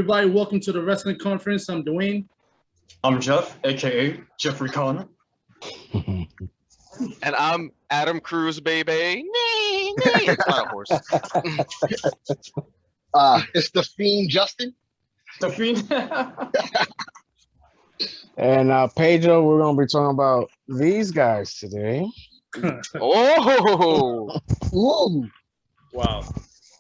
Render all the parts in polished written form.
everybody. Welcome to the Wrestling Conference. I'm Dwayne. I'm Jeff, aka Jeffrey Conn. And I'm Adam Cruz, baby. Nee, it's not a horse. It's the Fiend Justin. The Fiend. And Pedro, we're gonna be talking about these guys today. Oh, Ooh. Wow.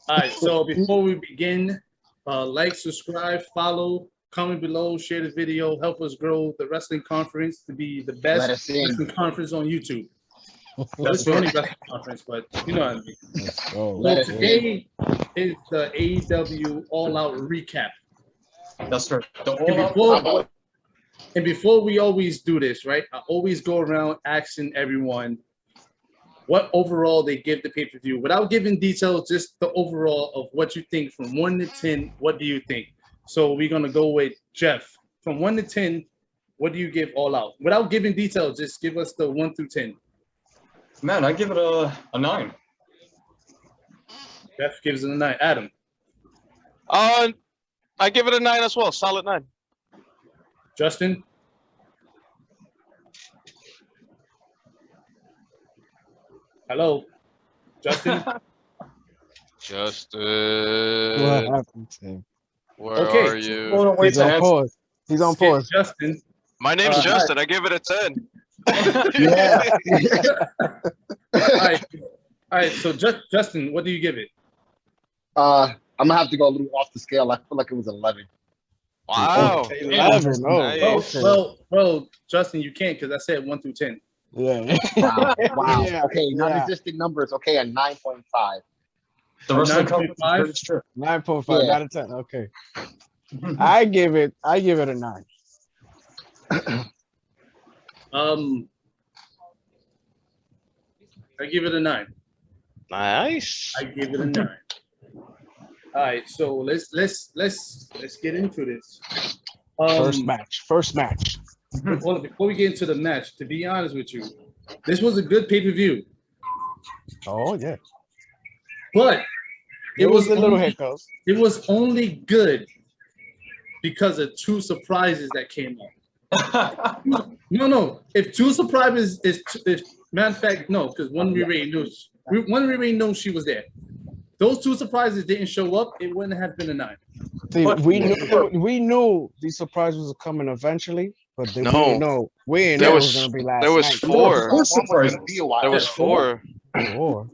All right. So before we begin, like, subscribe, follow, comment below, share the video, help us grow the Wrestling Conference to be the best wrestling conference on YouTube. That's the only wrestling conference, but you know what I mean. So today is the AEW All Out recap. That's right. And before we always do this, right? I always go around asking everyone what overall they give the pay-per-view without giving details, just the overall of what you think from 1 to 10. What do you think? So we're gonna go with Jeff. From 1 to 10, what do you give All Out? Without giving details, just give us the 1 through 10. Man, I give it a 9. Jeff gives it a 9. Adam. I give it a 9 as well. Solid 9. Justin. Hello, Justin. Justin. What happened to him? Where Okay. are you? He's on pause. He's on pause. Justin. My name's Justin. I give it a 10. Yeah. All right. So Justin, what do you give it? I'm gonna have to go a little off the scale. I feel like it was 11. Wow. 11. Oh, Nice. okay. Well, Justin, you can't because I said 1 through 10. Yeah. Wow. Yeah. Okay, non-existent numbers. Okay, a 9.5. The Wrestling 9.5? Conference is very strict. 9.5 Yeah. out of 10. Okay. I give it a 9. I give it a 9. Nice. I give it a 9. All right, so let's get into this. First match. Well, before we get into the match, to be honest with you, this was a good pay-per-view, Oh yeah. but It was a little hiccups. It was only good because of 2 surprises that came up. No. If 2 surprises is matter of fact, no, because one we already knew she was there. Those 2 surprises didn't show up, it wouldn't have been a 9. See, we knew these surprises were coming eventually, but we didn't know it was gonna be last There was night. 4. There was 4. Four.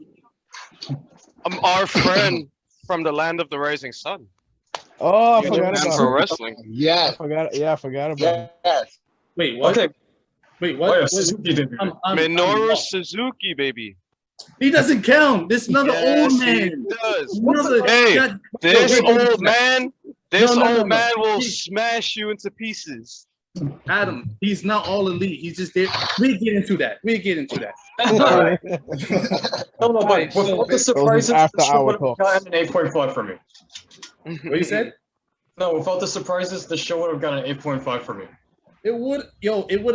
Our friend from the land of the rising sun. Oh, I New forgot Japan about Pro it. Wrestling. Yes. I forgot about it. Yes. Wait, what? Okay. Wait, what? Oh, yeah, Suzuki did. Minoru lost. Suzuki, baby. He doesn't count. This is another old man. He does. Another- Hey, God- This wait, old man, No. man will smash you into pieces. Adam, he's not all elite. He's just there. We get into that. All right. No, but Alright, so without the surprises, after the show our would have talks. gotten an 8.5 for me. What you said? No, without the surprises, the show would have gotten an 8.5 for me. It would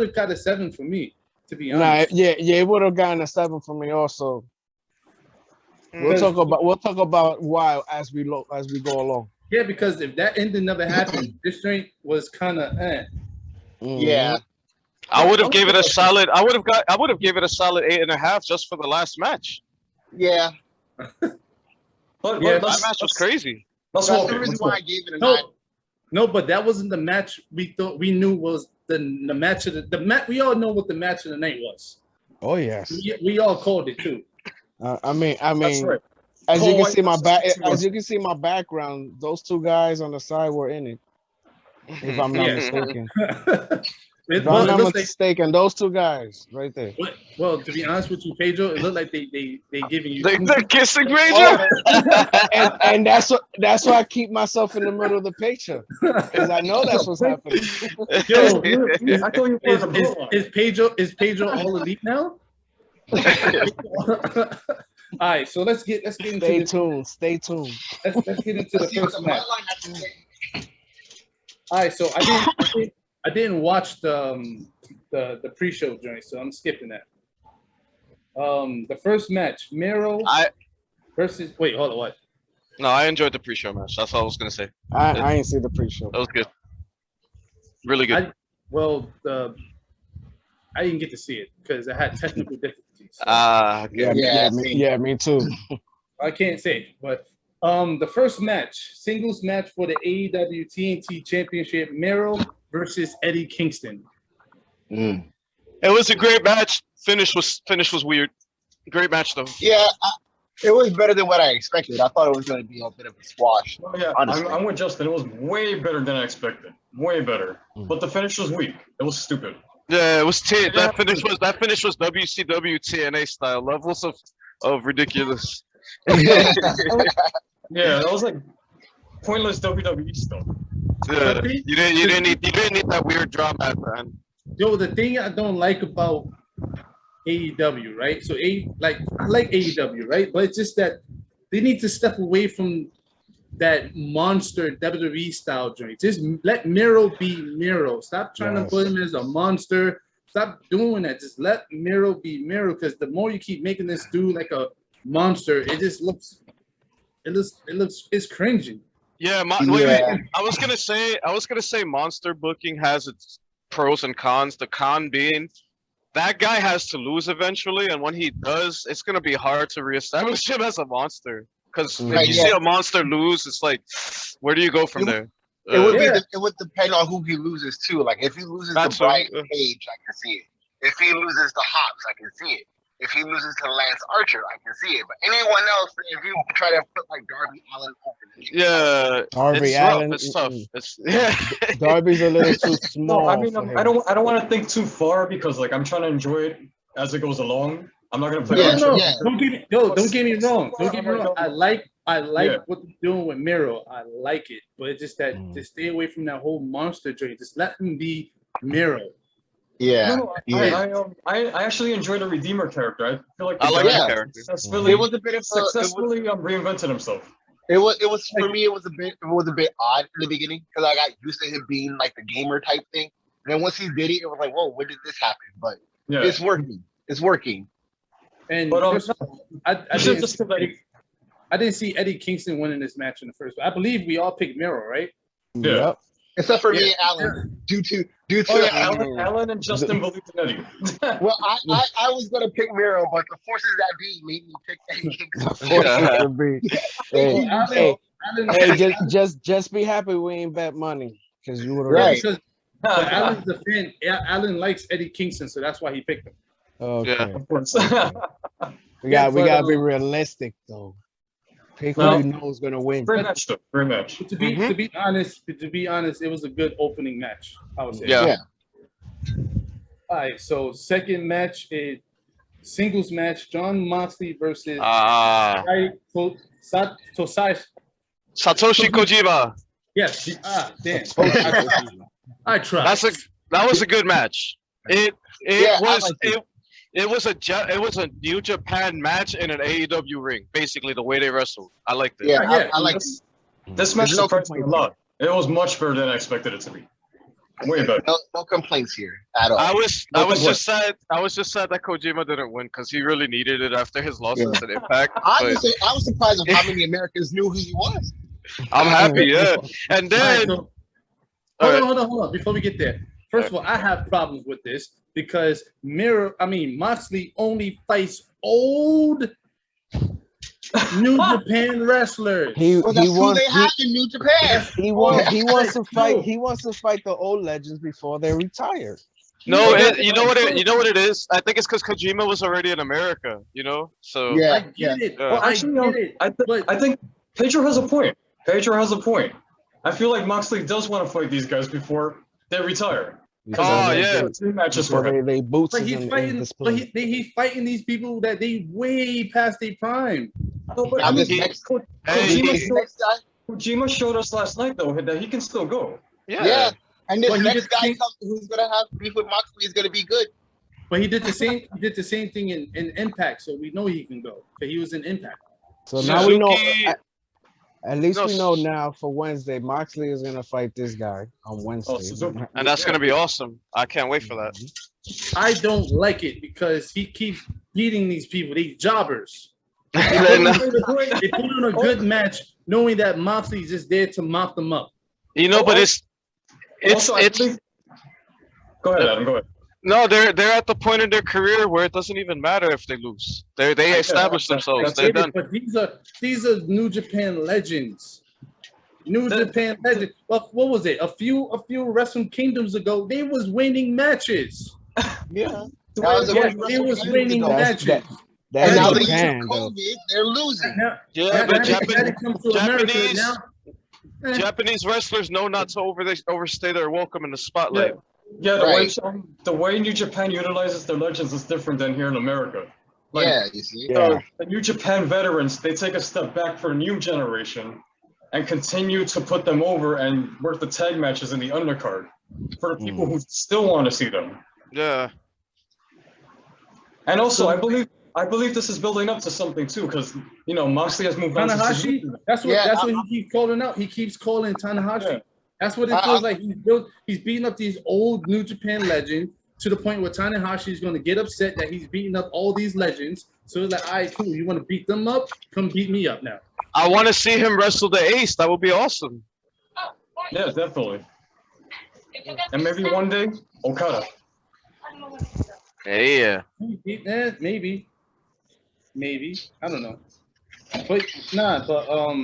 have got a 7 for me, to be Nah, honest. it would have gotten a 7 for me also. We'll talk about why as we go along. Yeah, because if that ending never happened, this joint was kind of Yeah. I would have gave it a solid. I would have given it a solid 8.5 just for the last match. Yeah. But Yeah, That match was crazy. Let's That's walk the it. reason Let's why walk I gave it a No, 9. no, but that wasn't the match we knew was the match of the match. We all know what the match of the night was. Oh yes. We all called it too. I mean, That's right. as you Cole can see my White versus as you can see my background, those 2 guys on the side were in it. If I'm not Yeah. mistaken. It If I'm not looked like, mistaken, those 2 guys right there. well, to be honest with you, Pedro, it looked like they giving you. They're kissing Major. and that's why I keep myself in the middle of the picture, because I know that's what's happening. Yo, I thought you were the blue one. is Pedro all elite now? All right, so let's get into Stay tuned. let's get into the See what first the match. bloodline has to say. All right, so I didn't watch the pre-show joint, so I'm skipping that. The first match, Miro versus. Wait, hold on, what? No, I enjoyed the pre-show match. That's all I was gonna say. I ain't see the pre-show. That was good. Really good. I didn't get to see it because I had technical difficulties. So Okay. Me too. I can't say. But the first match, singles match for the AEW TNT Championship, Miro versus Eddie Kingston. It was a great match. Finish was weird. Great match though. Yeah, it was better than what I expected. I thought it was going to be a bit of a squash. Oh, yeah, I'm with Justin. It was way better than I expected. Way better. But the finish was weak. It was stupid. Yeah, it was that finish was WCW TNA style levels of ridiculous. Yeah, that was like pointless WWE stuff. Yeah, you didn't need that weird drama at the end. Yo, the thing I don't like about AEW, right? So I like AEW, right? But it's just that they need to step away from that monster WWE style joint. Just let Miro be Miro. Stop trying to put him as a monster. Stop doing that. Just let Miro be Miro. Because the more you keep making this dude like a monster, it's cringing. Yeah, I was gonna say monster booking has its pros and cons. The con being that guy has to lose eventually, and when he does, it's gonna be hard to reestablish him as a monster. Because if you see a monster lose, it's like, where do you go from there? It would depend on who he loses too. Like if he loses to Brian Cage, I can see it. If he loses to Hobbs, I can see it. If he loses to Lance Archer, I can see it. But anyone else, if you try to put like Darby Allin over Darby Allin, it's tough. Darby's a little too small. No, I mean, I don't want to think too far because like I'm trying to enjoy it as it goes along. I'm not gonna play. Don't get me wrong. I like what they're doing with Miro. I like it, but it's just that to stay away from that whole monster joint. Just let him be Miro. Yeah. No, I actually enjoyed the Redeemer character. I feel like I like that character. Successfully, it was a bit of successfully reinvented himself. It was for me. It was a bit odd in the beginning because I got used to him being like the gamer type thing. And then once he did it, it was like, whoa, when did this happen? But it's working. It's working. And but I didn't see Eddie Kingston winning this match in the first. I believe we all picked Miro, right? Yeah. Yep. Except for me and Alan, due to Alan and Justin believed in Eddie. Well, I was gonna pick Miro, but the forces that be made me pick Eddie Kingston. Hey, just be happy we ain't bet money because you would have right. Because Alan's the fan. Alan likes Eddie Kingston, so that's why he picked him. Okay. Yeah. Of course. We gotta be realistic though. Pick who you know is gonna win. Great match, though. Great match. To be honest, it was a good opening match. I would say. Yeah. All right, so second match is singles match: Jon Moxley versus Satoshi Kojima. Yes. Damn. I tried. That was a good match. It was a New Japan match in an AEW ring, basically the way they wrestled. I liked it. Yeah, I like this match surprised me a lot. It was much better than I expected it to be. Way better. No complaints here at all. I was just sad that Kojima didn't win because he really needed it after his losses at Impact. I was surprised of how many Americans knew who he was. I'm happy, yeah. And then hold on. Before we get there, first of all, I have problems with this because Moxley only fights old New Japan wrestlers. That's who they have in New Japan. He wants to fight. He wants to fight the old legends before they retire. No, you know what it is. I think it's because Kojima was already in America. So I get it. Well, actually, I think Pedro has a point. I feel like Moxley does want to fight these guys before they retire. Two matches for him. They boots. But he's fighting these people that they way past their prime. No, but Kojima showed us last night though that he can still go. Yeah. And this next guy who's gonna have beef with Moxley is gonna be good. But he did the same. He did the same thing in Impact, so we know he can go. But he was in Impact. So now we know. At least we know now for Wednesday, Moxley is gonna fight this guy on Wednesday, and that's gonna be awesome. I can't wait for that. I don't like it because he keeps beating these people, these jobbers. They put on a good match, knowing that Moxley's just there to mop them up. But it's. Go ahead, Adam. Go ahead. No, they're at the point in their career where it doesn't even matter if they lose. They established themselves. They're done. But these are New Japan legends. New Japan legends. What was it? A few Wrestle Kingdoms ago, they was winning matches. Yeah. They was winning matches. And now they Japan, COVID, they're losing. But Japanese wrestlers know not to overstay their welcome in the spotlight. The way New Japan utilizes their legends is different than here in America. You see. The New Japan veterans, they take a step back for a new generation and continue to put them over and work the tag matches in the undercard for the people who still want to see them. Yeah. And also, I believe this is building up to something too, because Moxley has moved on. Tanahashi. That's what he keeps calling out. He keeps calling Tanahashi. Yeah. That's what it feels like. He's beating up these old New Japan legends to the point where Tanahashi is going to get upset that he's beating up all these legends. So it's like, all right, cool. You want to beat them up? Come beat me up now. I want to see him wrestle the Ace. That would be awesome. Yeah, definitely. And maybe one day, Okada. Yeah. Maybe. I don't know. But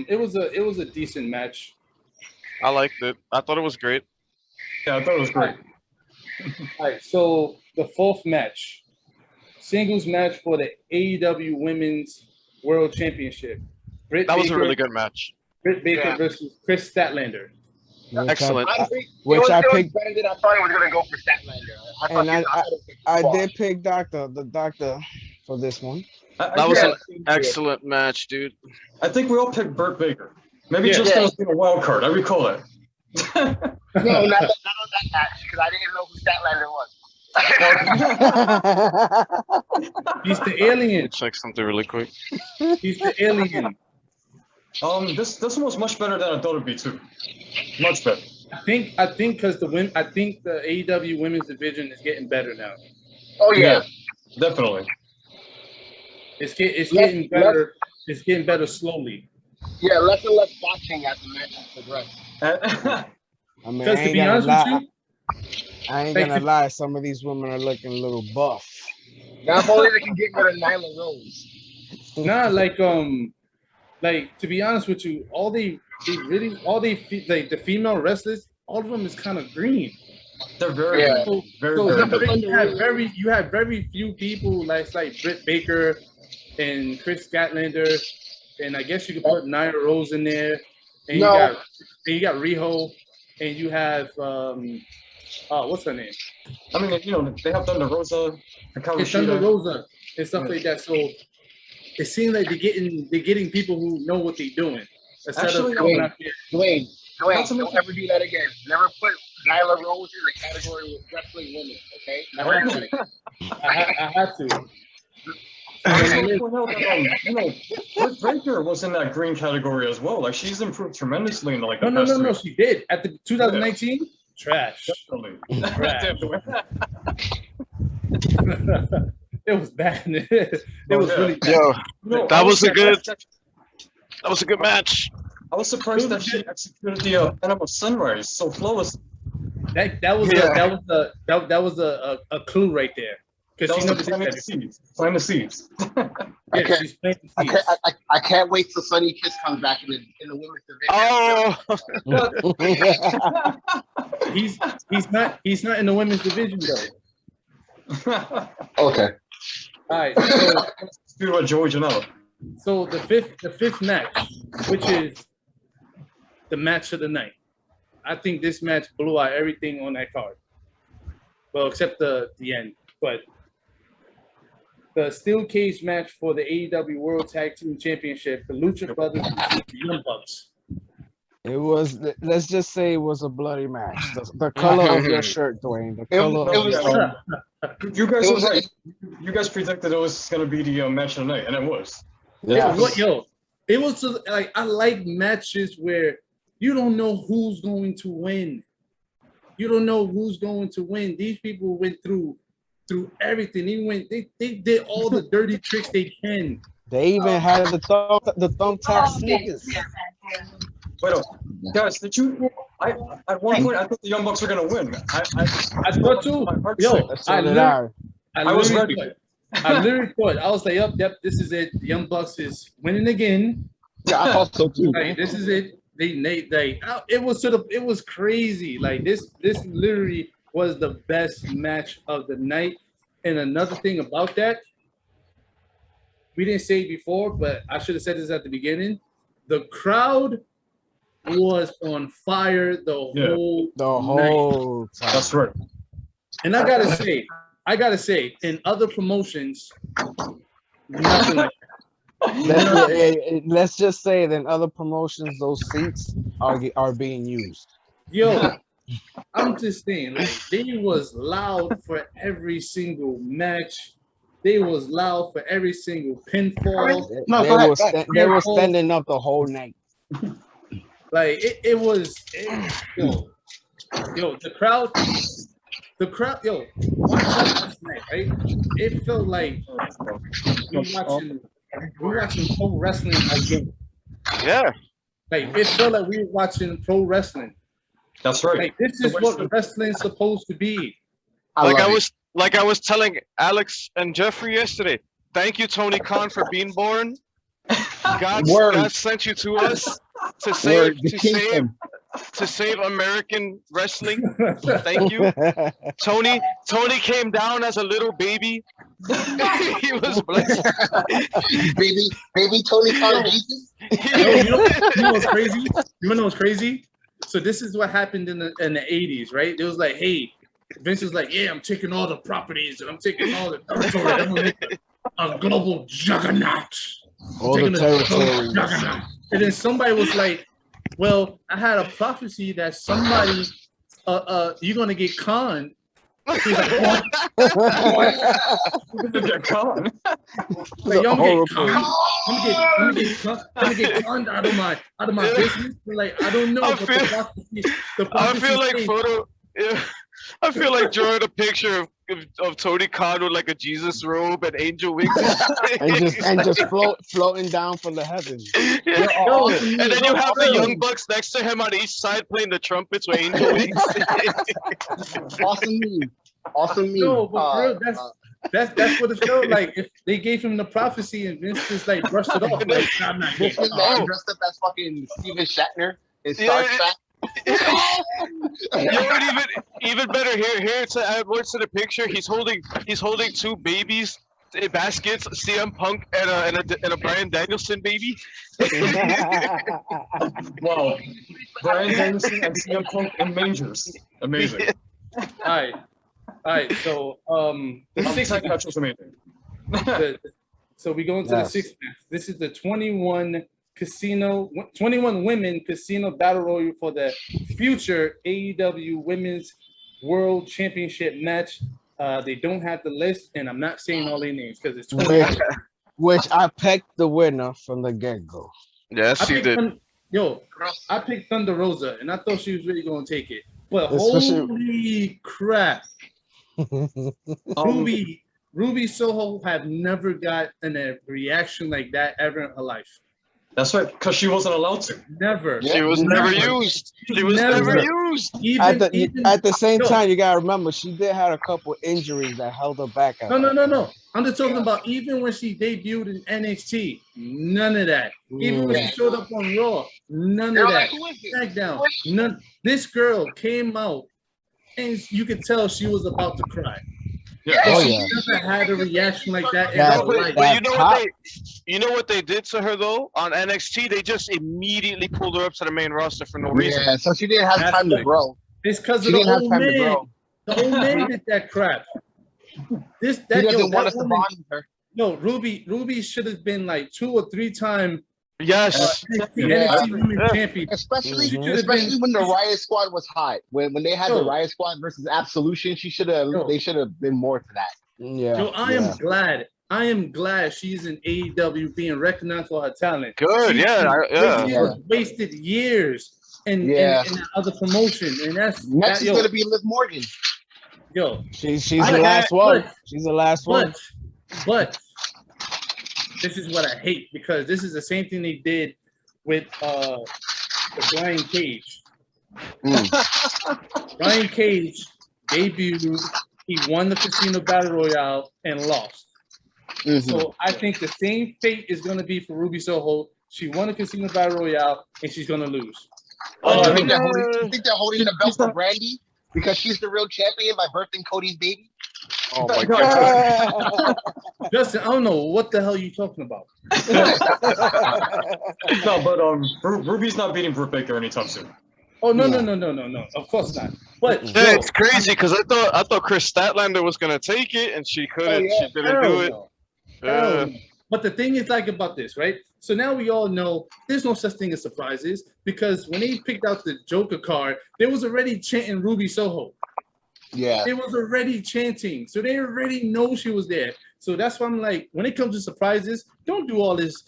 it was a decent match. I liked it. I thought it was great. Yeah, I thought it was great. All right, so the fourth match, singles match for the AEW Women's World Championship. That was a really good match. Britt Baker versus Chris Statlander. Excellent. Which I picked. Better than I thought he was going to go for Statlander. I did pick the doctor for this one. That was an excellent match, dude. I think we all picked Britt Baker. Maybe just as a wild card. I recall it. No, not on that match, because I didn't know who Statlander was. He's the alien. Check something really quick. He's the alien. This one was much better than I thought it'd be too. Much better. I think because the AEW women's division is getting better now. Oh yeah, definitely. It's getting better. It's getting better slowly. Yeah, less and less boxing as the matches progress. I mean, to be honest with you, I ain't gonna lie. Some of these women are looking a little buff. Now, if only they can get rid of Nyla Rose. Nah, to be honest with you, the female wrestlers, all of them is kind of green. They're very you have very few people like Britt Baker and Chris Statlander, and I guess you could put Nia Rose in there. And you got Riho, and you have what's her name? I mean, they have Thunder Rosa, and Thunder Rosa and stuff like that. So it seems like they're getting people who know what they're doing instead of coming out there. Dwayne, don't ever do that again. Never put Nyla Rose in the category with wrestling women. Okay, never. I have to. Britt Baker was in that green category as well. Like, she's improved tremendously in the No, she did. At the 2019, trash. Definitely. Trash. It was bad. It was really bad. That was a good match. I was surprised that she executed the Animal Sunrise so flawless. That was a clue right there. Because she knows playing the seeds. She's playing the seeds. I can't wait till Sunny Kiss comes back in the women's division. Oh, he's not in the women's division though. Okay. All right. So do what George and all. So the fifth match, which is the match of the night. I think this match blew out everything on that card. Well, except the end, but. The steel cage match for the AEW World Tag Team Championship, the Lucha Brothers versus the Young Bucks. It was, let's just say it was a bloody match. The color of your shirt, Dwayne. The color of your shirt. You guys were right. You guys predicted it was going to be the match of the night, and it was. Yeah. It was like, I like matches where you don't know who's going to win. You don't know who's going to win. These people went through everything. They did all the dirty tricks they can They even had the thumbtack sneakers. Wait, guys, did you? At one point I thought the Young Bucks were gonna win. I thought too. Yo, I was ready. I literally thought, I was like, yep, this is it. The Young Bucks is winning again. Yeah, I thought so too. Like, this is it. It was crazy. Like this literally was the best match of the night. And another thing about that, we didn't say it before, but I should have said this at the beginning. The crowd was on fire the whole time. That's right. And I gotta say, in other promotions, nothing like that. Let's just say that in other promotions, those seats are being used. Yo, I'm just saying, like, they was loud for every single match. They was loud for every single pinfall. They were standing up the whole night. Like it was, yo, the crowd, yo, watch that last night, right? It felt like we watching pro wrestling again. Yeah. Like it felt like we were watching pro wrestling. That's right. Like this is what wrestling's supposed to be. Like I was telling Alex and Jeffrey yesterday. Thank you, Tony Khan, for being born. God sent you to us to save American wrestling. Thank you. Tony came down as a little baby. He was blessed. baby Tony Khan Jesus. You know what's crazy? You wanna know what's crazy? So this is what happened in the 80s, right? It was like, hey, Vince was like, yeah, I'm taking all the properties and I'm taking all the territory. I'm gonna make a global juggernaut. All the territory. And then somebody was like, well, I had a prophecy that somebody, you're gonna get conned. He's like, what? You're gonna get conned. Like, yo, I'm gonna get conned out of my business. Like, I don't know. I feel like drawing a picture of Tony Khan with like a Jesus robe and angel wings and just floating down from the heavens. Yeah. And then you have the Young Bucks next to him on each side playing the trumpets with angel wings. Awesome meme. No, but bro, that's what it felt like. If they gave him the prophecy and Vince just like brushed it off. Like, I'm not dressed up as fucking Steven Shatner in Star Trek. Even better here to add words to the picture. He's holding two babies in baskets, CM Punk and a Bryan Danielson baby. Wow, Bryan Danielson and CM Punk in mangers. Amazing. All right. So the sixth match was amazing. So we go into the sixth match. This is the 21 women casino battle royal for the future AEW Women's World Championship match. They don't have the list, and I'm not saying all their names because it's 20. Which I picked the winner from the get-go. Yes, you did. I picked Thunder Rosa, and I thought she was really going to take it. But holy crap. Ruby Soho have never gotten a reaction like that ever in her life. That's right, because she wasn't allowed to. Never. She was never used. She was never used. At the same time, you gotta remember she did have a couple injuries that held her back. No. I'm just talking about even when she debuted in NXT, none of that. Even when she showed up on Raw, none of that. SmackDown, none. This girl came out, and you could tell she was about to cry. She never had a reaction like that in her life. But you know what they did to her though on NXT? They just immediately pulled her up to the main roster for no reason. Yeah, so she didn't have time to grow. It's because of the old man. The old man did that crap. He doesn't want us to bond with her. No, Ruby should have been like 2 or 3 times. Yes. NXT Women's Champion. Especially when the Riot Squad was hot. When they had the Riot Squad versus Absolution, they should have been more to that. Yeah. I am glad she's in AEW being recognized for her talent. Good, She wasted years in other promotion, and that's next is gonna be Liv Morgan. Yo, she's the last one. She's the last one. But this is what I hate because this is the same thing they did with the Brian Cage. Brian Cage debuted. He won the Casino Battle Royale and lost. So I think the same fate is going to be for Ruby Soho. She won the Casino Battle Royale and she's going to lose. You think they're holding the belt for Brandy because she's the real champion by birthing Cody's baby? Oh my god. Justin, I don't know what the hell you talking about. No, but Ruby's not beating Britt Baker anytime soon. Oh no. Of course not. But yeah, it's crazy because I thought Chris Statlander was gonna take it and she couldn't. She didn't do it. No. But the thing is like about this, right? So now we all know there's no such thing as surprises because when they picked out the Joker card, they was already chanting Ruby Soho. Yeah. They was already chanting. So they already know she was there. So that's why I'm like, when it comes to surprises, don't do all these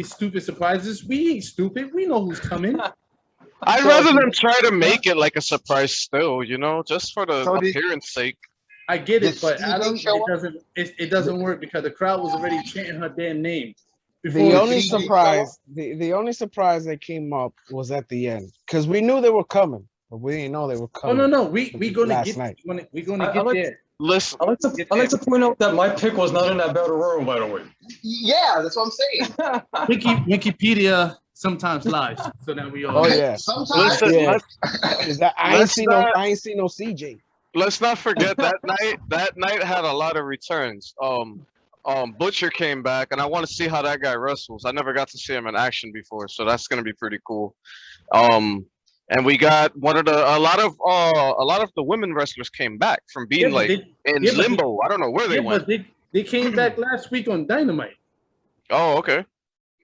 stupid surprises. We ain't stupid. We know who's coming. I'd rather them try to make it like a surprise still, just for the appearance sake. I get it, but Adam, it doesn't work because the crowd was already chanting her damn name. The only surprise that came up was at the end because we knew they were coming, but we didn't know they were coming. Oh no, we gonna get there. Listen, I like to point out that my pick was not in that battle royal, by the way. Yeah, that's what I'm saying. Wikipedia sometimes lies, so now we all. Oh yeah. Sometimes. I ain't seen no CJ. Let's not forget that night. That night had a lot of returns. Butcher came back, and I want to see how that guy wrestles. I never got to see him in action before, so that's gonna be pretty cool. And we got a lot of the women wrestlers came back from being in limbo. I don't know where they went. But they came back last week on Dynamite. Oh, okay.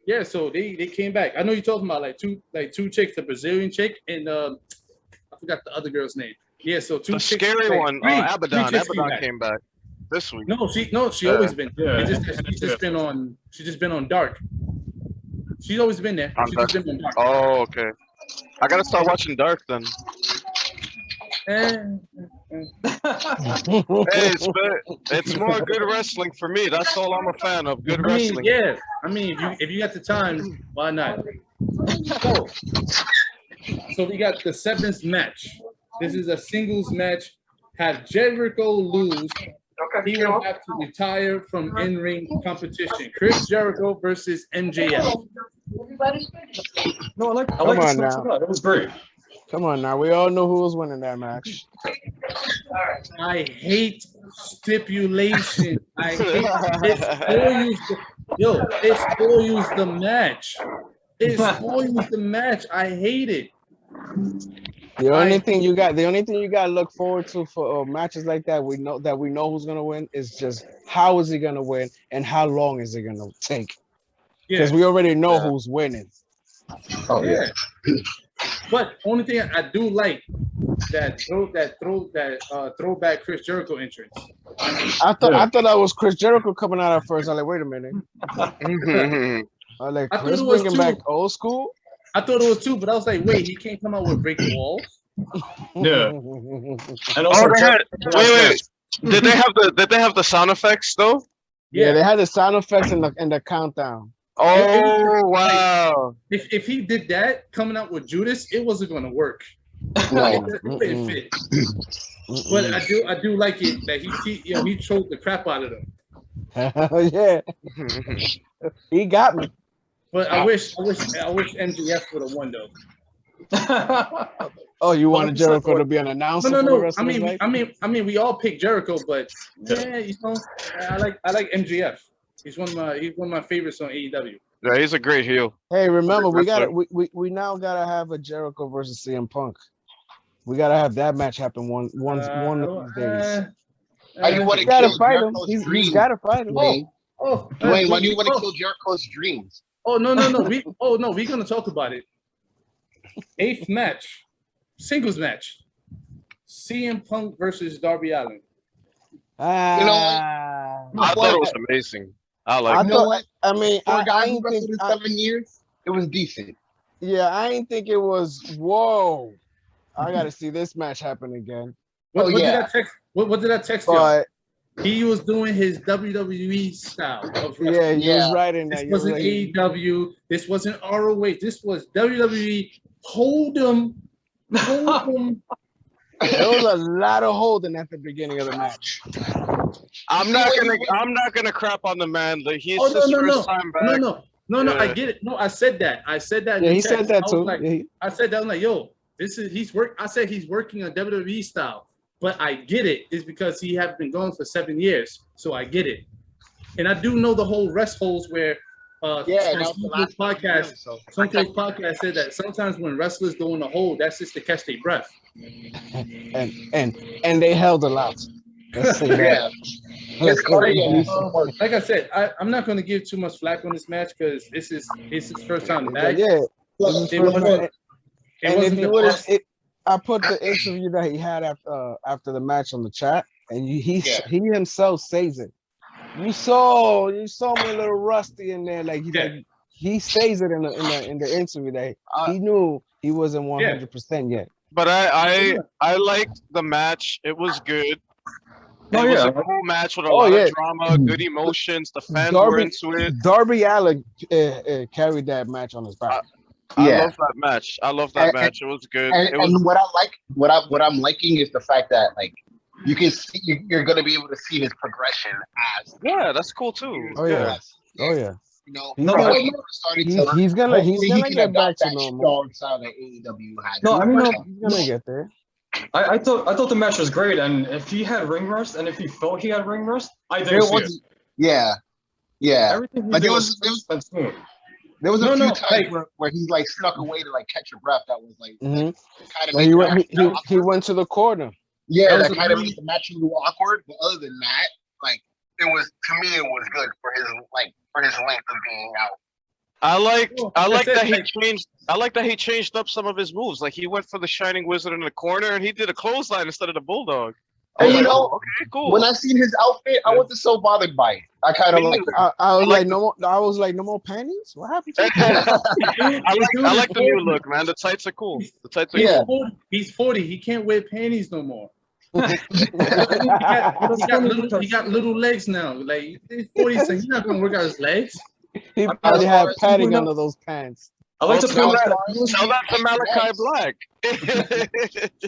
Yeah, so they came back. I know you're talking about two chicks, the Brazilian chick and I forgot the other girl's name. Yeah, so two. The scary one, Abaddon. Abaddon came back this week. No, she always been. Yeah. She's just been on Dark. She's always been there. She's just been on Dark. Oh, okay. I gotta start watching Dark then. Hey, it's more good wrestling for me. That's all I'm a fan of. Good wrestling. Yeah, I mean, if you got the time, why not? So we got the seventh match. This is a singles match. Had Jericho lose, he will have to retire from in-ring competition. Chris Jericho versus MJF. No, I like this match. It was great. Come on now, we all know who was winning that match. I hate stipulation. I hate it spoils the match. It spoils the match. I hate it. The only thing you got to look forward to for matches like that, we know who's gonna win is just how is he gonna win and how long is it gonna take? Because we already know who's winning. Oh yeah. But only thing I do like that throwback Chris Jericho entrance. I thought that was Chris Jericho coming out at first. I'm like, wait a minute. I like Chris bringing back old school. I thought it was two, but I was like, wait, he can't come out with breaking walls. Yeah. And also, wait. Did they have the sound effects though? Yeah, they had the sound effects and the countdown. Oh wow! If he did that coming out with Judas, it wasn't going to work. No. It didn't fit. But I do like it that he choked the crap out of them. Yeah, he got me. But I wish MJF would have won though. Oh, you wanted Jericho to be an announcer? No. I mean, we all picked Jericho, but I like MJF. He's one of my favorites on AEW. Yeah, he's a great heel. Hey, remember we now gotta have a Jericho versus CM Punk. We gotta have that match happen one of these days. You gotta fight him. He's gotta fight him. Dwayne, why do you want to kill Jericho's dreams? Oh no. We're gonna talk about it. 8th match, singles match. CM Punk versus Darby Allin. I thought it was amazing. I mean, for a guy who wrestled in 7 years, it was decent. Yeah, I ain't think it was. Whoa, I gotta see this match happen again. What did I text you? he was doing his WWE style of wrestling. Yeah, you was right in that. This wasn't AEW. This wasn't ROH. This was WWE. Hold them. There was a lot of holding at the beginning of the match. I'm not gonna crap on the man. Like, he's first time back. No, I get it. No, I said that. Yeah, he said that too. I said that. I'm like, yo, I said he's working on WWE style, but I get it. It's because he has been going for 7 years, so I get it. And I do know the whole rest holes where some podcast said that sometimes when wrestlers go in the hole, that's just to catch their breath. And they held a lot. Let's say that. Like I said, I'm not going to give too much flack on this match because it's his first time back. Yeah. I put the interview that he had after the match on the chat, and he himself says it. You saw me a little rusty in there, he says it in the interview that he knew he wasn't 100% yet. But I liked the match. It was good. It was a cool match with a lot of drama, good emotions. The fans were into it. Darby Allin carried that match on his back. I love that match. It was good. And what I'm liking is the fact that you can see you're gonna be able to see his progression as. Yeah, that's cool too. Oh yeah. You know, he's gonna get back to normal. AEW had. No, I mean, he's gonna get there. I thought the match was great, and if he had ring rust, and if he felt he had ring rust, I didn't see it. Yeah. Everything there was a few times where he snuck away to catch your breath. That was kind of. He went to the corner. Yeah, that kind of made the match a little awkward. But other than that, it was, to me, it was good for his length of being out. I like that he changed up some of his moves. Like, he went for the Shining Wizard in the corner, and he did a clothesline instead of the Bulldog. And okay, cool. When I seen his outfit, I wasn't so bothered by it. I kind of I was like, no more panties. What happened? I like the new look, man. The tights are cool. He's 40. He can't wear panties no more. he got little legs now. He's 40, so he's not gonna work out his legs. He probably had padding under those pants. I like to tell that to Malachi Black.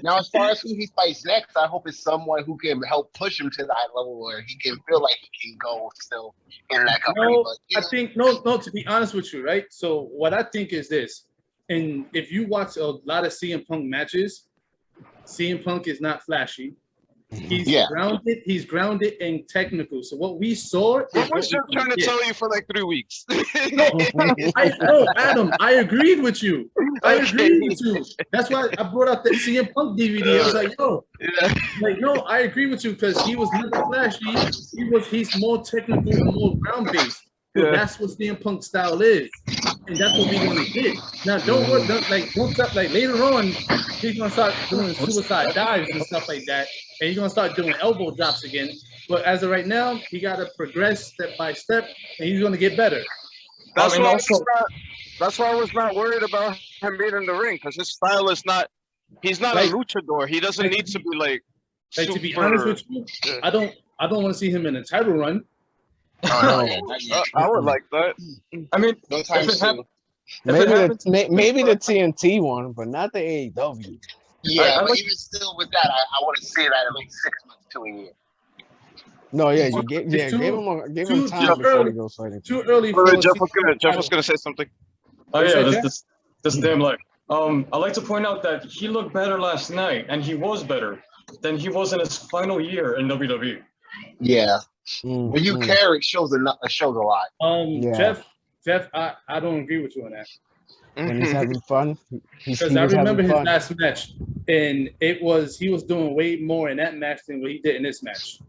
Now, as far as who he fights next, I hope it's someone who can help push him to that level where he can feel like he can go still in that company. To be honest with you, right? So what I think is this, and if you watch a lot of CM Punk matches, CM Punk is not flashy. He's grounded and technical. So what we saw. I was just trying to tell you for 3 weeks. Adam, I agreed with you. That's why I brought out the CM Punk DVD. I was like, I agree with you because he was never flashy. He's more technical and more ground based. So that's what CM Punk style is, and that's what we're gonna get. Now, don't stop. Later on, he's gonna start doing suicide dives and stuff like that, and he's gonna start doing elbow drops again. But as of right now, he gotta progress step by step, and he's gonna get better. That's why I was not worried about him being in the ring, because his style is not. He's not a luchador. He doesn't need to be to be honest with you, I don't want to see him in a title run. I would like that. I mean, maybe the TNT one, but not the AEW. Yeah, but even still with that, I want to see that in 6 months to a year. No, give him time before he goes fighting. Too early. Jeff was gonna say something. Oh yeah, this damn leg. I like to point out that he looked better last night, and he was better than he was in his final year in WWE. Yeah. When you care, it shows a lot. Jeff, I don't agree with you on that. When he's having fun, because I remember his last match, and he was doing way more in that match than what he did in this match.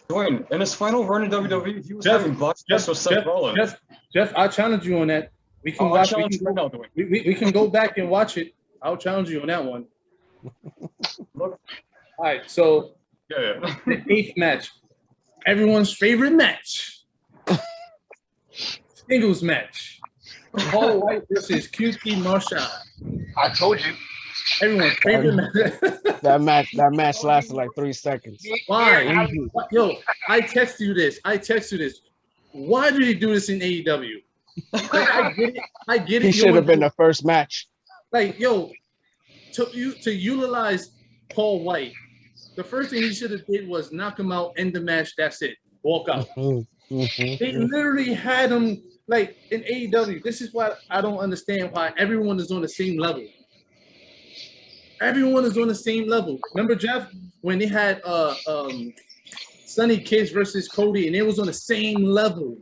Dwayne, in his final run in WWE, he was having blocks with Seth Rollins. Jeff, I challenge you on that. We can watch. We can go back and watch it. I'll challenge you on that one. All right, so the 8th match. Everyone's favorite match. Singles match. Paul White versus QT Marshall. I told you. Everyone's favorite match. That match lasted like 3 seconds. Why? Yo, I text you this. Why did he do this in AEW? Like, I get it. He should have been the first match. Like, yo, to utilize Paul White, the first thing he should have did was knock him out, end the match. That's it. Walk out. They literally had him like in AEW. This is why I don't understand why everyone is on the same level. Everyone is on the same level. Remember, Jeff, when they had Sonny Kiss versus Cody, and it was on the same level.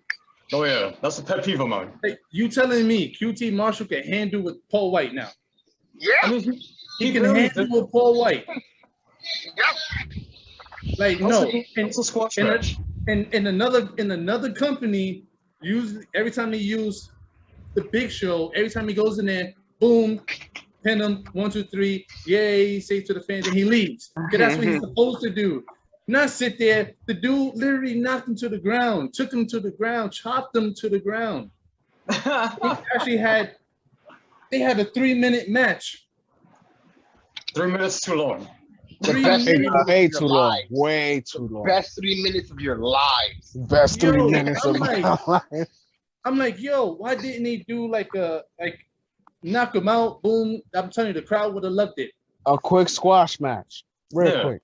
Oh yeah, that's a pet peeve of mine. Like, you telling me QT Marshall can handle with Paul White now? Yeah. I mean, He can handle with Paul White. Yep. Like, no. It's a squash match. And in another company, every time they use the Big Show, every time he goes in there, boom, pin him, 1, 2, 3, yay, say to the fans, and he leaves. Because that's what he's supposed to do. Not sit there. The dude literally knocked him to the ground, took him to the ground, chopped him to the ground. They had a 3-minute match. 3 minutes too long. Way too long. Way too long. Best 3 minutes of your lives. Best 3 minutes of my life. I'm like, yo, why didn't he do like knock him out, boom? I'm telling you, the crowd would have loved it. A quick squash match. Real quick.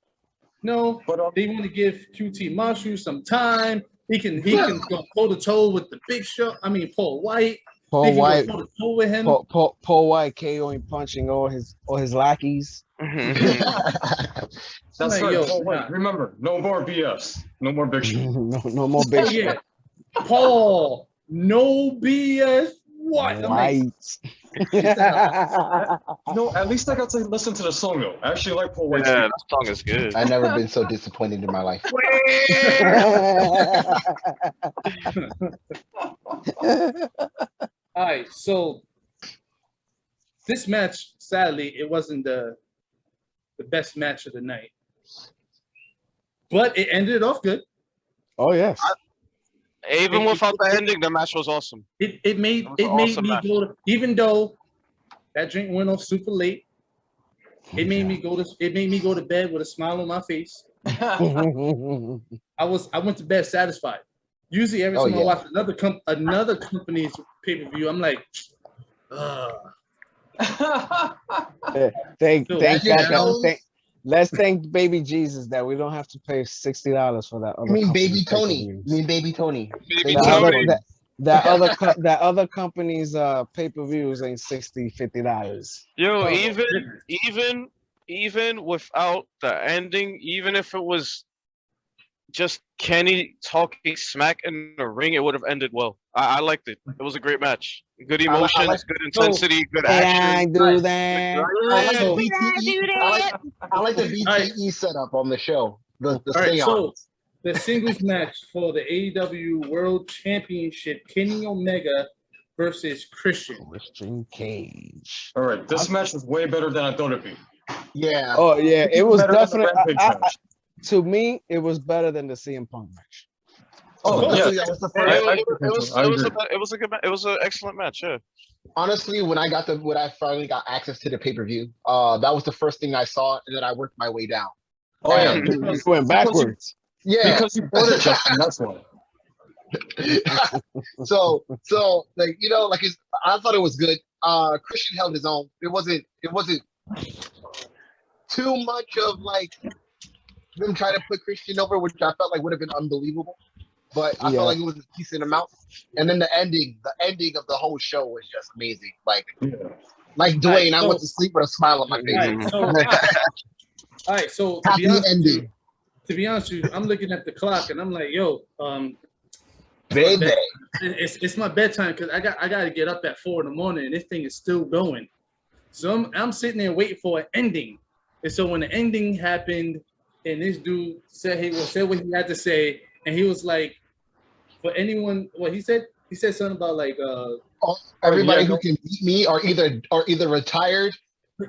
No, they want to give QT Marshall some time. He can go toe to toe with the Big Show. I mean, Paul White. Paul White. Go toe to toe with him. Paul White KOing, punching all his lackeys. That's like, right. yo, Paul White. Remember, no more BS. No more Big Show. no more Big Show. Yeah. Paul, no BS. What? Right. No, at least I got to listen to the song though. I actually like Paul White. Yeah, that song is good. I've never been so disappointed in my life. All right, so this match, sadly, it wasn't the best match of the night, but it ended off good. Oh yes. Even without the ending, the match was awesome. It made me go to, even though that drink went off super late. It made me go to bed with a smile on my face. I went to bed satisfied. Usually every time I watch another company's pay-per-view, I'm like, let's thank Baby Jesus that we don't have to pay $60 for that. Baby Tony. Baby Tony. That other company's pay-per-views ain't $50. Yo, even without the ending, even if it was just Kenny talking smack in the ring, it would have ended well. I liked it. It was a great match. Good emotions, good intensity, good action. I do that. I like the VTE setup on the show. The so the singles match for the AEW World Championship, Kenny Omega versus Christian Cage. All right, this match was way better than I thought it'd be. Yeah. Oh yeah, it was definitely. To me, it was better than the CM Punk match. Oh yeah, it was an excellent match. Yeah. Honestly, when I finally got access to the pay-per-view, that was the first thing I saw, and then I worked my way down. Oh yeah, you went backwards. Because you bought it, Justin. That's why. so I thought it was good. Christian held his own. It wasn't too much of like them trying to put Christian over, which I felt like would have been unbelievable. But I felt like it was a decent amount. And then the ending of the whole show was just amazing. Like Dwayne, I went to sleep with a smile on my face. All right, so to be honest with you, I'm looking at the clock and I'm like, yo, baby, it's my bedtime because I got to get up at 4 in the morning and this thing is still going. So I'm sitting there waiting for an ending. And so when the ending happened and this dude said what he had to say, and he was like, for anyone, what he said something about like everybody who can beat me are either retired.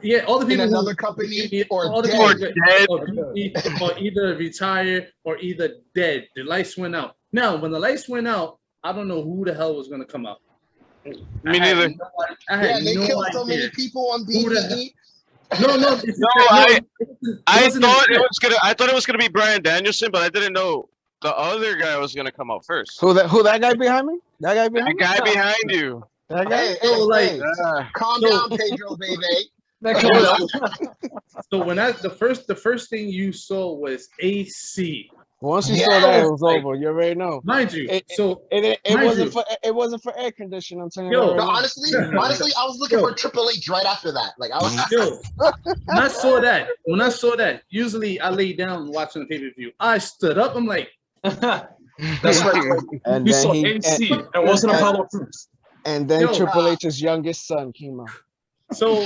Yeah, all the people in another company or dead. Or either retired or either dead. The lights went out. Now, when the lights went out, I don't know who the hell was gonna come out. Me neither. They killed so many people on BTE. I thought it was gonna be Bryan Danielson, but I didn't know the other guy was gonna come out first. Who that guy behind me? That guy behind you. That guy? Calm down, Pedro, baby. So when the first thing you saw was AC. Once you saw that, it was over. You already know. Mind you, it wasn't for air conditioning. I'm telling you. Honestly, I was looking for Triple H right after that. Like I was. When I saw that, usually I lay down watching the pay-per-view. I stood up. I'm like, that's right. And we saw AC. It wasn't Apollo Crews. And then Triple H's youngest son came out. So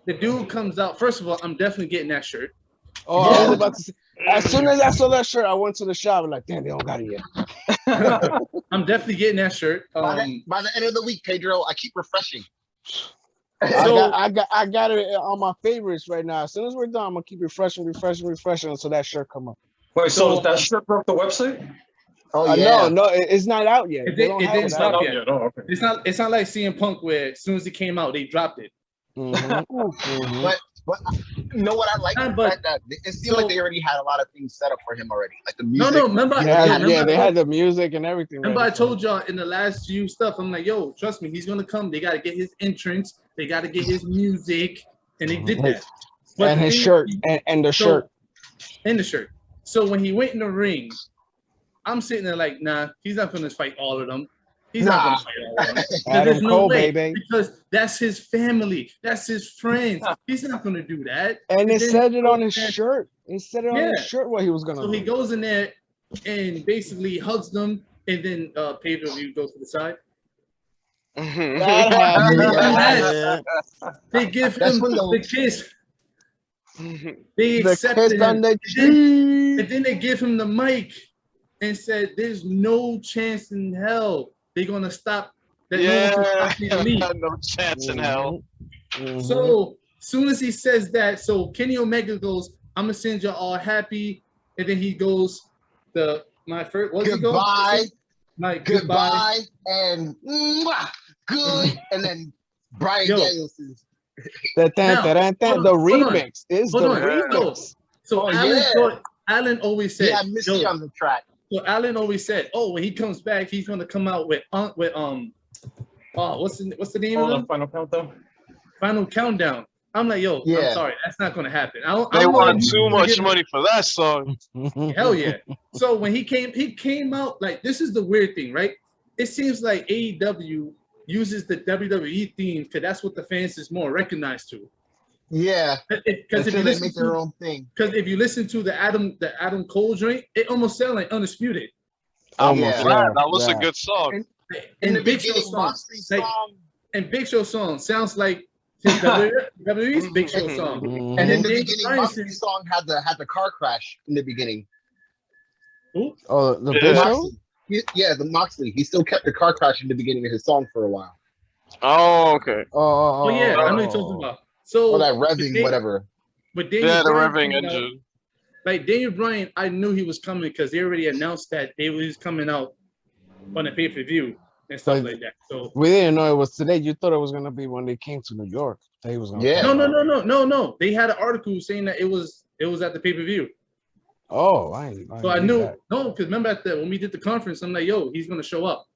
the dude comes out. First of all, I'm definitely getting that shirt. Oh, I was about to say. As soon as I saw that shirt, I went to the shop and like, damn, they don't got it yet. I'm definitely getting that shirt. By the end of the week, Pedro, I keep refreshing. I got it on my favorites right now. As soon as we're done, I'm gonna keep refreshing until that shirt come up. Wait, so that shirt broke the website? Oh yeah. No, it's not out yet. It didn't stop yet. Oh, okay. It's not like CM Punk where as soon as it came out, they dropped it. But you know what I like? That it seemed like they already had a lot of things set up for him already, like the music. Remember? They had the music and everything. Remember, I told y'all in the last few stuff. I'm like, yo, trust me, he's gonna come. They gotta get his entrance. They gotta get his music, and they did that. But and his shirt and the shirt. And the shirt. So when he went in the ring, I'm sitting there like, nah, he's not gonna fight all of them. He's not gonna fight all of them. There's no way, baby. Because that's his family, that's his friends. He's not gonna do that. And it said it on his shirt. He said it on his shirt what he was gonna do. So he goes in there and basically hugs them, and then pay-per-view goes to the side. They give him the kiss. They accepted him. And then they give him the mic and said, "There's no chance in hell they're gonna stop that." No chance in hell. So soon as he says that, so Kenny Omega goes, "I'm gonna send you all happy," and then he goes, goodbye, and good, and then Bryan Danielson's. The remix is the remix. So Alan always said, "Yeah, I missed you on the track." So Alan always said, "Oh, when he comes back, he's gonna come out with what's the name of them? Final Countdown." Final Countdown. I'm like, yo, I'm sorry, that's not gonna happen. They want too much money for that song. Hell yeah. So when he came out, like, this is the weird thing, right? It seems like AEW uses the WWE theme because that's what the fans is more recognized to. Yeah, because if you they make their own thing. Because if you listen to the Adam Cole joint, it almost sounds like Undisputed. That was a good song. And the Big Show song, and Big Show song sounds like his WWE's Big Show song. Mm-hmm. And in the beginning, Moxley's song had the car crash in the beginning. Who? Oh, the Big Show? Yeah, the Moxley. He still kept the car crash in the beginning of his song for a while. Oh, okay. Oh yeah, I know you're talking about. So that revving, whatever. But the revving engine. Like Daniel Bryan, I knew he was coming because they already announced that he was coming out on a pay-per-view and stuff like that. So we didn't know it was today. You thought it was gonna be when they came to New York. He was gonna No. They had an article saying that it was at the pay-per-view. Oh, I knew that. No, because remember when we did the conference, I'm like, yo, he's gonna show up.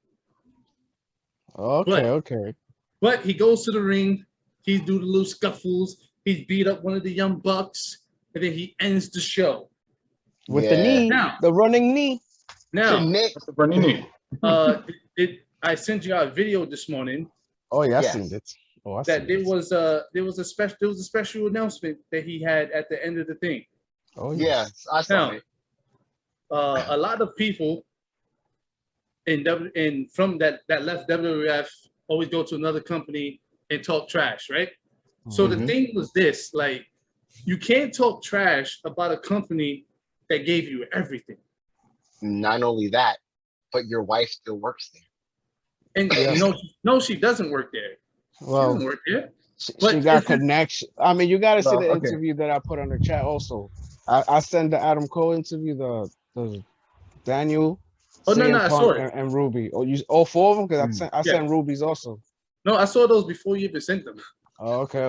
Okay. But he goes to the ring. He's do the little scuffles. He's beat up one of the Young Bucks, and then he ends the show with the knee, the running knee. Now, the running knee. I sent you out a video this morning. Oh yeah, I seen it. Oh, there was a special announcement that he had at the end of the thing. Oh yes, I saw it. A lot of people from that left WWF always go to another company and talk trash, right? So the thing was this, like, you can't talk trash about a company that gave you everything. Not only that, but your wife still works there. And no, she doesn't work there. Well, she doesn't work there. She got connection. I mean, you got to see the interview that I put on the chat also. I sent the Adam Cole interview, the Daniel. Oh no, I saw it. And Ruby. Oh, all four of them? Because I sent Ruby's also. No, I saw those before you even sent them. Okay.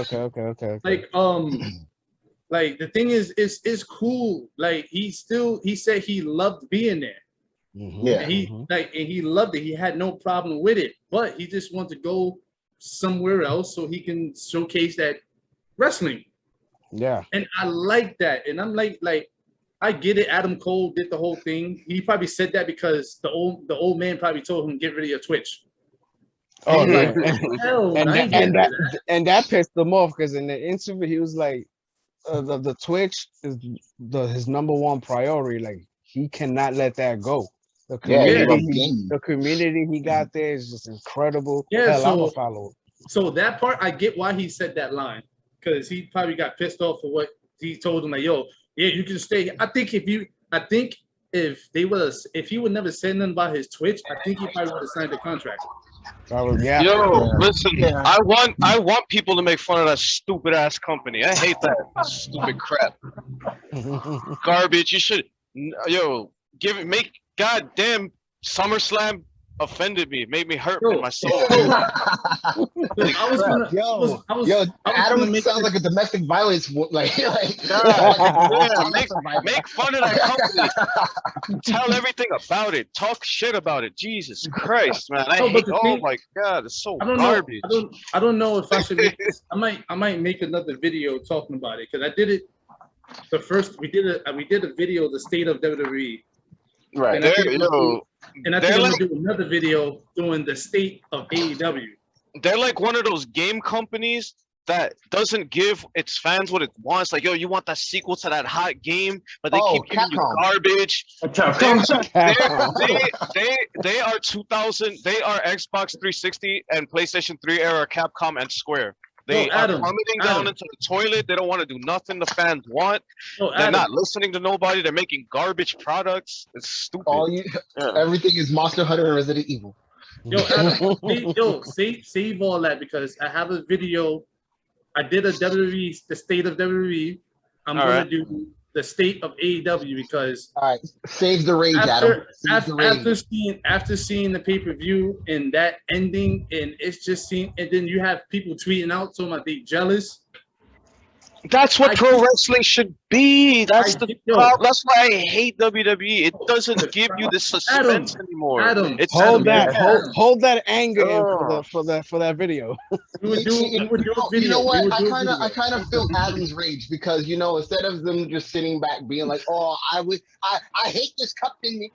Like the thing is, it's cool. Like he said he loved being there. Yeah. And he loved it. He had no problem with it, but he just wanted to go somewhere else so he can showcase that wrestling. Yeah. And I like that. And I'm like I get it. Adam Cole did the whole thing. He probably said that because the old man probably told him get rid of your Twitch. Oh yeah, and that pissed him off because in the interview he was like, the Twitch is his #1 priority. Like he cannot let that go. The community he got there is just incredible. Yeah, Hell, I'm a follower. So that part I get why he said that line because he probably got pissed off for what he told him. Like, yo, yeah, you can stay. I think if he would never say nothing about his Twitch, I think he probably would have signed the contract. Listen, I want people to make fun of that stupid ass company. I hate that stupid crap. Garbage. You should make goddamn SummerSlam offended me, made me hurt in my soul. Adam sounds like a domestic violence make fun of that company. Tell everything about it. Talk shit about it. Jesus Christ, man! Oh my God, it's so garbage. I don't know if I should make this. I might make another video talking about it because I did it. We did a video, the state of WWE. Right. And I think I'm gonna do another video doing the state of AEW. They're like one of those game companies that doesn't give its fans what it wants. Like, yo, you want that sequel to that hot game, but they keep giving you garbage. They are 2000. They are Xbox 360 and PlayStation 3 era Capcom and Square. They are plummeting down into the toilet. They don't want to do nothing the fans want. They're not listening to nobody. They're making garbage products. It's stupid. Everything is Monster Hunter and Resident Evil. Yo, Adam, save all that because I have a video. I did a WWE, the state of WWE. I'm gonna do the state of AEW because save the rage, Adam. After seeing the pay-per-view and that ending, and it's just and then you have people tweeting out talking about they jealous. That's what pro wrestling should be. That's that's why I hate WWE. It doesn't give you the suspense anymore. Hold that anger in for that video. You know what? I kind of feel Adam's rage because instead of them just sitting back being like, "Oh, I hate this company,"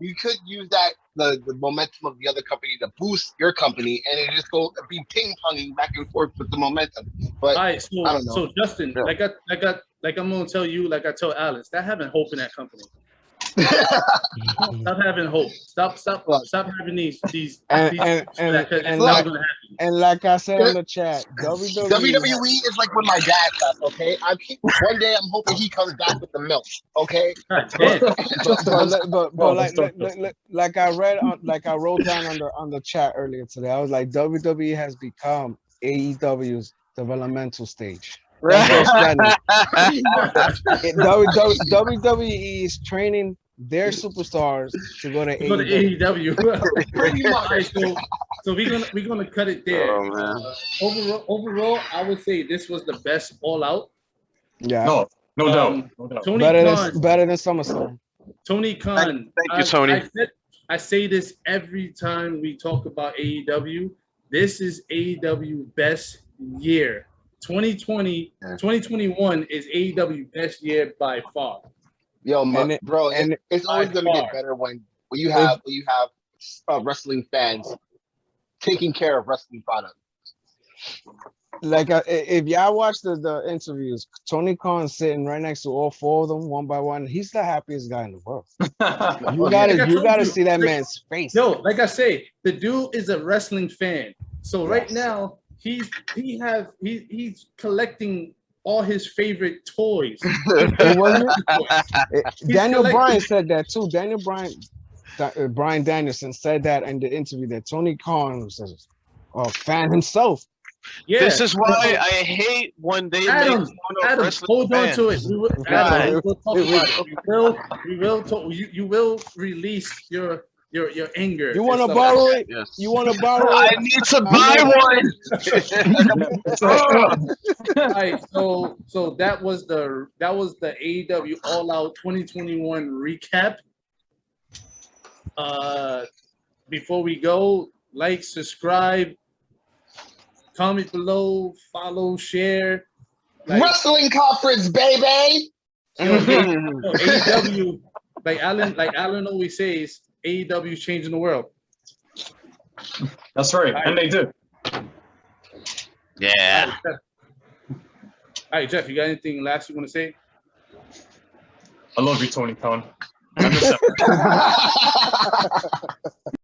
you could use that the momentum of the other company to boost your company, and it just be ping ponging back and forth with the momentum. But I don't know. So Justin, like I'm gonna tell you, like I tell Alice, stop having hope in that company. Stop having hope. Stop having these and like I said in the chat, WWE is like when my dad left. Okay, one day I'm hoping he comes back with the milk. Okay, but like I wrote down on the chat earlier today, I was like, WWE has become AEW's developmental stage. WWE is training their superstars to go to AEW. So we're gonna cut it there. Overall, I would say this was the best All Out. Yeah. No doubt. Tony better than SummerSlam. Tony Khan. Thank you, Tony. I say this every time we talk about AEW. This is AEW best year. 2021 is AEW best year by far. Yo, it's always gonna get better when you have wrestling fans taking care of wrestling products. Like if y'all watch the interviews, Tony Khan's sitting right next to all four of them, one by one. He's the happiest guy in the world. You gotta see that man's face. Yo, like I say, the dude is a wrestling fan. So right now he's collecting all his favorite toys. Daniel Bryan said that too. Bryan Danielson said that in the interview that Tony Khan was a fan himself. Yeah. This is why I hate when they make fun of wrestling fans. To it. We will talk about it. You will release your your anger. You want to borrow it? Yes. You want to borrow I it? need to buy one. All right, so that was the AEW All Out 2021 recap. Before we go, like, subscribe, comment below, follow, share. Like, Wrestling conference, baby. AEW, like Alan always says, AEW is changing the world. That's right, and they did. Yeah. All right, Jeff, you got anything last you want to say? I love you, Tony Khan. I miss that.